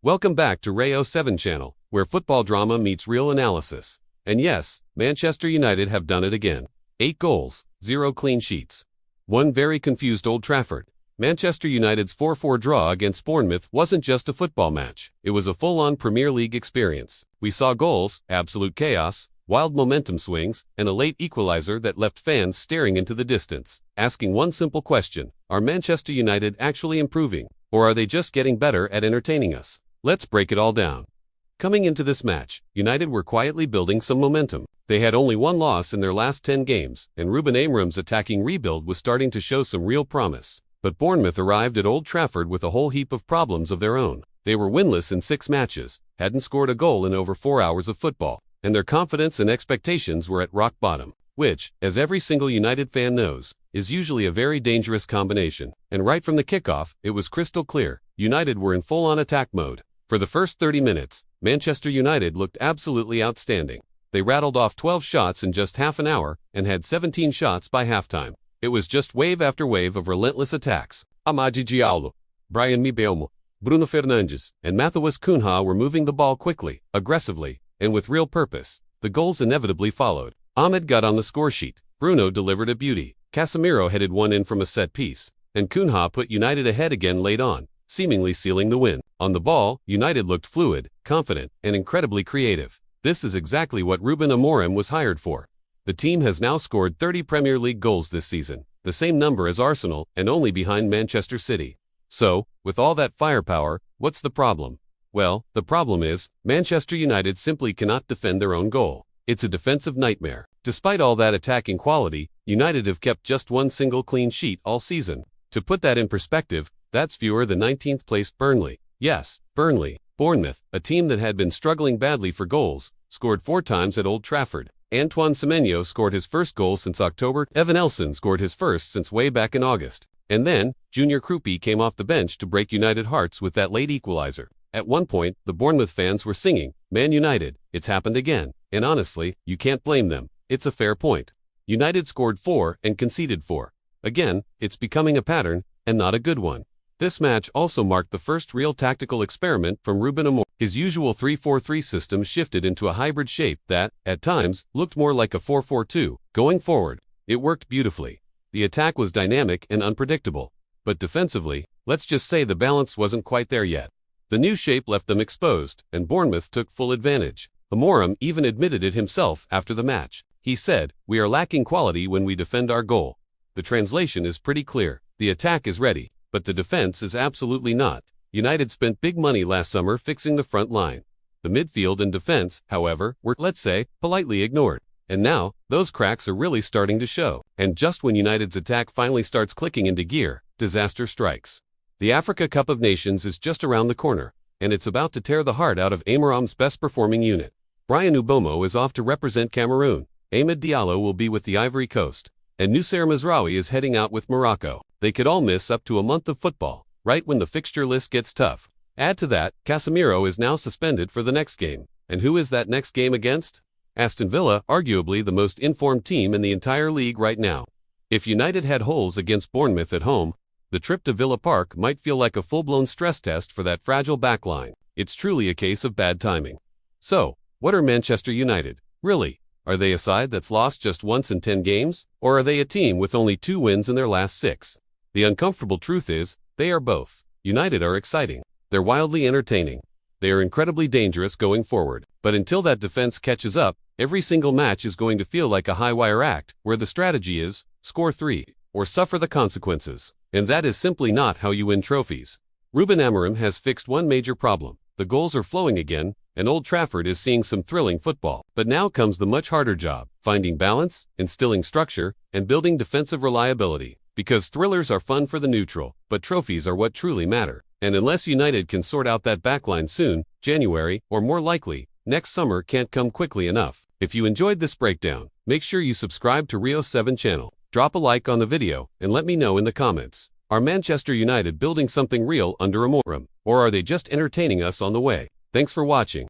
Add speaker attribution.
Speaker 1: Welcome back to Rayo 7 channel, where football drama meets real analysis. And yes, Manchester United have done it again. 8 goals, 0 clean sheets. One very confused Old Trafford. Manchester United's 4-4 draw against Bournemouth wasn't just a football match. It was a full-on Premier League experience. We saw goals, absolute chaos, wild momentum swings, and a late equalizer that left fans staring into the distance, asking one simple question: are Manchester United actually improving, or are they just getting better at entertaining us? Let's break it all down. Coming into this match, United were quietly building some momentum. They had only one loss in their last 10 games, and Ruben Amorim's attacking rebuild was starting to show some real promise. But Bournemouth arrived at Old Trafford with a whole heap of problems of their own. They were winless in 6 matches, hadn't scored a goal in over 4 hours of football, and their confidence and expectations were at rock bottom, which, as every single United fan knows, is usually a very dangerous combination. And right from the kickoff, it was crystal clear: United were in full-on attack mode. For the first 30 minutes, Manchester United looked absolutely outstanding. They rattled off 12 shots in just half an hour and had 17 shots by halftime. It was just wave after wave of relentless attacks. Amadi Diallo, Brian Mbeumo, Bruno Fernandes, and Matheus Cunha were moving the ball quickly, aggressively, and with real purpose. The goals inevitably followed. Ahmed got on the score sheet. Bruno delivered a beauty. Casemiro headed one in from a set piece. And Cunha put United ahead again late on, seemingly sealing the win. On the ball, United looked fluid, confident, and incredibly creative. This is exactly what Ruben Amorim was hired for. The team has now scored 30 Premier League goals this season, the same number as Arsenal, and only behind Manchester City. So, with all that firepower, what's the problem? Well, the problem is, Manchester United simply cannot defend their own goal. It's a defensive nightmare. Despite all that attacking quality, United have kept just one single clean sheet all season. To put that in perspective, that's fewer than 19th place Burnley. Yes, Burnley. Bournemouth, a team that had been struggling badly for goals, scored 4 times at Old Trafford. Antoine Semenyo scored his first goal since October. Evan Elson scored his first since way back in August. And then, Junior Krupi came off the bench to break United hearts with that late equalizer. At one point, the Bournemouth fans were singing, "Man United, it's happened again." And honestly, you can't blame them. It's a fair point. United scored 4 and conceded 4. Again, it's becoming a pattern, and not a good one. This match also marked the first real tactical experiment from Ruben Amorim. His usual 3-4-3 system shifted into a hybrid shape that, at times, looked more like a 4-4-2. Going forward, it worked beautifully. The attack was dynamic and unpredictable. But defensively, let's just say the balance wasn't quite there yet. The new shape left them exposed, and Bournemouth took full advantage. Amorim even admitted it himself after the match. He said, "We are lacking quality when we defend our goal." The translation is pretty clear. The attack is ready, but the defense is absolutely not. United spent big money last summer fixing the front line. The midfield and defense, however, were, let's say, politely ignored. And now, those cracks are really starting to show. And just when United's attack finally starts clicking into gear, disaster strikes. The Africa Cup of Nations is just around the corner, and it's about to tear the heart out of Amorim's best-performing unit. Brian Mbeumo is off to represent Cameroon. Amad Diallo will be with the Ivory Coast. And Noussair Mazraoui is heading out with Morocco. They could all miss up to a month of football, right when the fixture list gets tough. Add to that, Casemiro is now suspended for the next game. And who is that next game against? Aston Villa, arguably the most informed team in the entire league right now. If United had holes against Bournemouth at home, the trip to Villa Park might feel like a full-blown stress test for that fragile backline. It's truly a case of bad timing. So, what are Manchester United, really? Are they a side that's lost just once in 10 games? Or are they a team with only 2 wins in their last 6? The uncomfortable truth is, they are both. United are exciting. They're wildly entertaining. They are incredibly dangerous going forward. But until that defense catches up, every single match is going to feel like a high-wire act, where the strategy is, score 3, or suffer the consequences. And that is simply not how you win trophies. Ruben Amorim has fixed one major problem. The goals are flowing again, and Old Trafford is seeing some thrilling football. But now comes the much harder job: finding balance, instilling structure, and building defensive reliability. Because thrillers are fun for the neutral, but trophies are what truly matter. And unless United can sort out that backline soon, January, or more likely, next summer can't come quickly enough. If you enjoyed this breakdown, make sure you subscribe to Rayo 7 channel. Drop a like on the video, and let me know in the comments. Are Manchester United building something real under Amorim, or are they just entertaining us on the way? Thanks for watching.